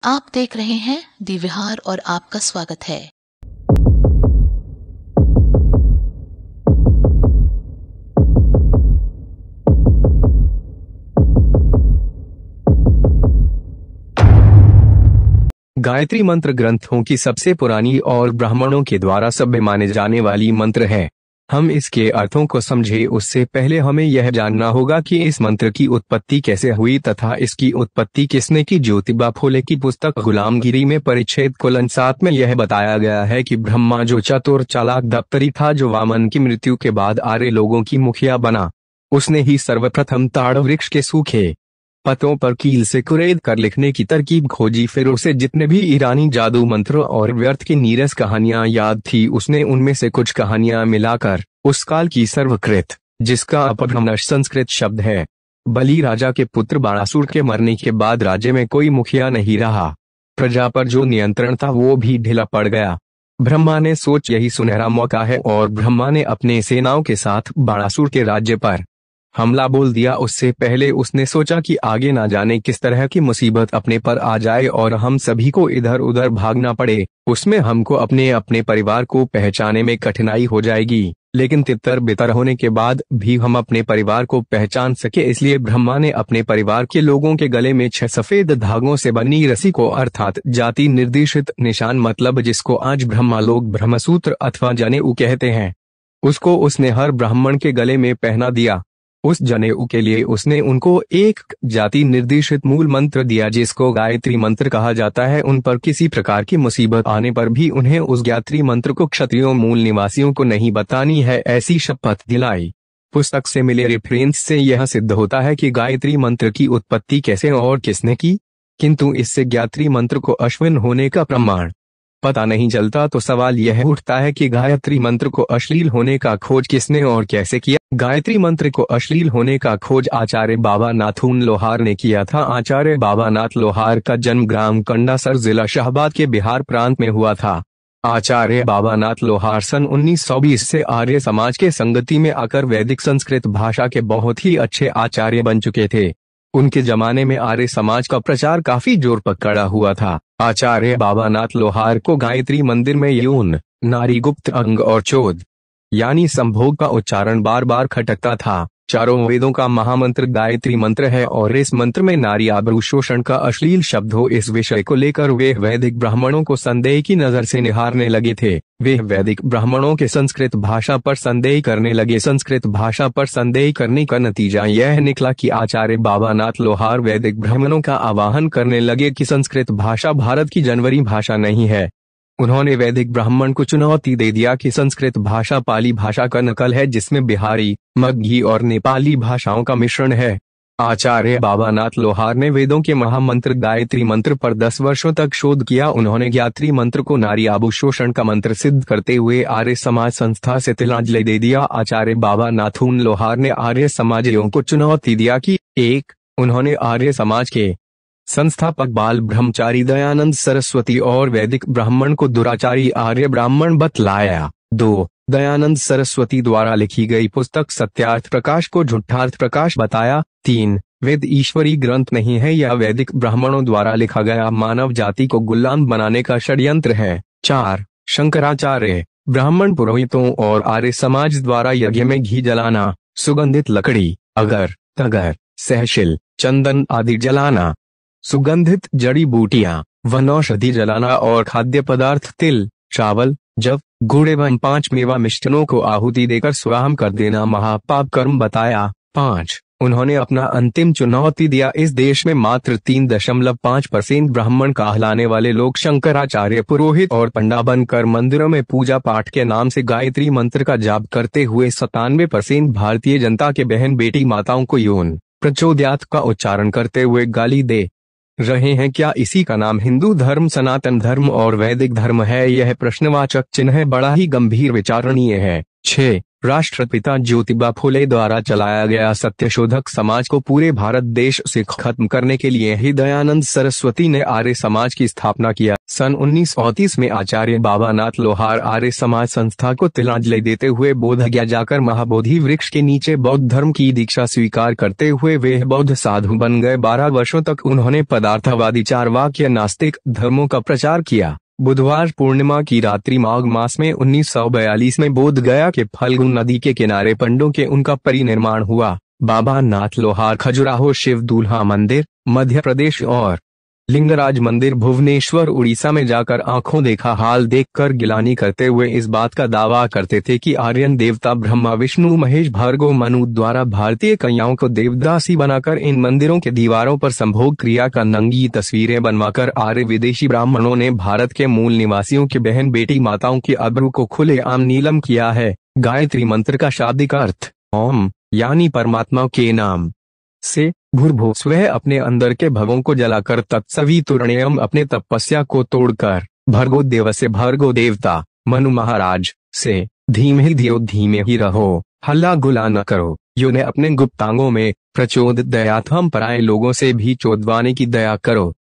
आप देख रहे हैं दी विहार और आपका स्वागत है। गायत्री मंत्र ग्रंथों की सबसे पुरानी और ब्राह्मणों के द्वारा सभ्य माने जाने वाली मंत्र है। हम इसके अर्थों को समझे उससे पहले हमें यह जानना होगा कि इस मंत्र की उत्पत्ति कैसे हुई तथा इसकी उत्पत्ति किसने की। ज्योतिबा फुले की पुस्तक गुलामगिरी में परिच्छेद 7 में यह बताया गया है कि ब्रह्मा जो चतुर चालाक दप्तरी था, जो वामन की मृत्यु के बाद आर्य लोगों की मुखिया बना, उसने ही सर्वप्रथम ताड़ वृक्ष के सूखे पत्तों पर कील से कुरेद कर लिखने की तरकीब खोजी। फिर उसे जितने भी ईरानी जादू मंत्र और व्यर्थ की नीरस कहानियां याद थी, उसने उनमें से कुछ कहानियां मिलाकर उस काल की सर्वकृत, जिसका अपभ्रंश संस्कृत शब्द है, बलि राजा के पुत्र बाणासुर के मरने के बाद राज्य में कोई मुखिया नहीं रहा। प्रजा पर जो नियंत्रण था वो भी ढीला पड़ गया। ब्रह्मा ने सोच यही सुनहरा मौका है और ब्रह्मा ने अपने सेनाओं के साथ बाणासुर के राज्य पर हमला बोल दिया। उससे पहले उसने सोचा कि आगे ना जाने किस तरह की मुसीबत अपने पर आ जाए और हम सभी को इधर उधर भागना पड़े। उसमें हमको अपने अपने परिवार को पहचाने में कठिनाई हो जाएगी, लेकिन तितर बितर होने के बाद भी हम अपने परिवार को पहचान सके। इसलिए ब्रह्मा ने अपने परिवार के लोगों के गले में 6 सफेद धागों से बनी रस्सी को, अर्थात जाति निर्देशित निशान, मतलब जिसको आज ब्रह्मा लोग ब्रह्मसूत्र अथवा जनेऊ कहते हैं, उसको उसने हर ब्राह्मण के गले में पहना दिया। उस जनेऊ के लिए उसने उनको एक जाति निर्देशित मूल मंत्र दिया, जिसको गायत्री मंत्र कहा जाता है। उन पर किसी प्रकार की मुसीबत आने पर भी उन्हें उस गायत्री मंत्र को क्षत्रियों मूल निवासियों को नहीं बतानी है, ऐसी शपथ दिलाई। पुस्तक से मिले रेफरेंस से यह सिद्ध होता है कि गायत्री मंत्र की उत्पत्ति कैसे और किसने की, किंतु इससे गायत्री मंत्र को अश्विन होने का प्रमाण पता नहीं चलता। तो सवाल यह उठता है कि गायत्री मंत्र को अश्लील होने का खोज किसने और कैसे किया। गायत्री मंत्र को अश्लील होने का खोज आचार्य बाबा नाथून लोहार ने किया था। आचार्य बाबा नाथ लोहार का जन्म ग्राम कंडासर, जिला शाहबाद के बिहार प्रांत में हुआ था। आचार्य बाबा नाथ लोहार सन 1920 से आर्य समाज के संगति में आकर वैदिक संस्कृत भाषा के बहुत ही अच्छे आचार्य बन चुके थे। उनके जमाने में आर्य समाज का प्रचार काफी जोर पकड़ा हुआ था। आचार्य बाबा नाथ लोहार को गायत्री मंदिर में यून, नारी, गुप्त अंग और चोद यानी संभोग का उच्चारण बार बार खटकता था। चारों वेदों का महामंत्र गायत्री मंत्र है और इस मंत्र में नारी आबरू शोषण का अश्लील शब्द हो, इस विषय को लेकर वे वैदिक ब्राह्मणों को संदेह की नजर से निहारने लगे थे। वे वैदिक ब्राह्मणों के संस्कृत भाषा पर संदेह करने लगे। संस्कृत भाषा पर संदेह करने का नतीजा यह निकला कि आचार्य बाबा नाथ लोहार वैदिक ब्राह्मणों का आह्वान करने लगे कि संस्कृत भाषा भारत की जनवरी भाषा नहीं है। उन्होंने वैदिक ब्राह्मण को चुनौती दे दिया कि संस्कृत भाषा पाली भाषा का नकल है, जिसमें बिहारी, मगही और नेपाली भाषाओं का मिश्रण है। आचार्य बाबा नाथ लोहार ने वेदों के महामंत्र गायत्री मंत्र पर 10 वर्षों तक शोध किया। उन्होंने गायत्री मंत्र को नारी आबू शोषण का मंत्र सिद्ध करते हुए आर्य समाज संस्था से तिलांजलि दे दिया। आचार्य बाबा नाथून लोहार ने आर्य समाजियों को चुनौती दिया कि 1. उन्होंने आर्य समाज के संस्थापक बाल ब्रह्मचारी दयानंद सरस्वती और वैदिक ब्राह्मण को दुराचारी आर्य ब्राह्मण बतलाया। 2. दयानंद सरस्वती द्वारा लिखी गई पुस्तक सत्यार्थ प्रकाश को झूठार्थ प्रकाश बताया। 3. वेद ईश्वरी ग्रंथ नहीं है, यह वैदिक ब्राह्मणों द्वारा लिखा गया मानव जाति को गुलाम बनाने का षड्यंत्र है। 4. शंकराचार्य, ब्राह्मण पुरोहितों और आर्य समाज द्वारा यज्ञ में घी जलाना, सुगंधित लकड़ी, अगर, तगर, सहशिल, चंदन आदि जलाना, सुगंधित जड़ी बूटियां, वनौषधि जलाना और खाद्य पदार्थ तिल, चावल, जव, गुड़ एवं 5 मेवा मिष्टनों को आहुति देकर स्वाहा कर देना महापाप कर्म बताया। 5. उन्होंने अपना अंतिम चुनौती दिया। इस देश में मात्र 3.5% ब्राह्मण कहलाने वाले लोग शंकराचार्य, पुरोहित और पंडा बनकर मंदिरों में पूजा पाठ के नाम से गायत्री मंत्र का जाप करते हुए 97% भारतीय जनता के बहन बेटी माताओं को यौन प्रचोदयात का उच्चारण करते हुए गाली दे रहे हैं। क्या इसी का नाम हिंदू धर्म, सनातन धर्म और वैदिक धर्म है? यह प्रश्नवाचक चिन्ह बड़ा ही गंभीर विचारणीय है। 6. राष्ट्रपिता ज्योतिबा फुले द्वारा चलाया गया सत्यशोधक समाज को पूरे भारत देश से खत्म करने के लिए ही दयानंद सरस्वती ने आर्य समाज की स्थापना किया। सन 1930 में आचार्य बाबानाथ लोहार आर्य समाज संस्था को तिलांजलि देते हुए बोधगया जाकर महाबोधि वृक्ष के नीचे बौद्ध धर्म की दीक्षा स्वीकार करते हुए वे बौद्ध साधु बन गए। 12 वर्षों तक उन्होंने पदार्थवादी चार्वाक नास्तिक धर्मों का प्रचार किया। बुधवार पूर्णिमा की रात्रि माघ मास में 1942 में बोध गया के फल्गु नदी के किनारे पंडों के उनका परिनिर्माण हुआ। बाबा नाथ लोहार खजुराहो शिव दूल्हा मंदिर मध्य प्रदेश और लिंगराज मंदिर भुवनेश्वर उड़ीसा में जाकर आंखों देखा हाल देखकर गिलानी करते हुए इस बात का दावा करते थे कि आर्यन देवता ब्रह्मा विष्णु महेश भार्गव मनु द्वारा भारतीय कन्याओं को देवदासी बनाकर इन मंदिरों के दीवारों पर संभोग क्रिया का नंगी तस्वीरें बनवाकर आर्य विदेशी ब्राह्मणों ने भारत के मूल निवासियों की बहन बेटी माताओं की आबरू को खुलेआम नीलम किया है। गायत्री मंत्र का शाब्दिक अर्थ ओम यानी परमात्मा के नाम से भूर्भुवः अपने अंदर के भवों को जलाकर तत्सवितुर्वरेण्यम अपने तपस्या को तोड़कर भर्गो देवस्य भर्गो देवता मनु महाराज से धीमे धियो धीमे ही रहो हल्ला गुला न करो यो ने अपने गुप्तांगों में प्रचोद दयाथम पराये लोगों से भी चोदवाने की दया करो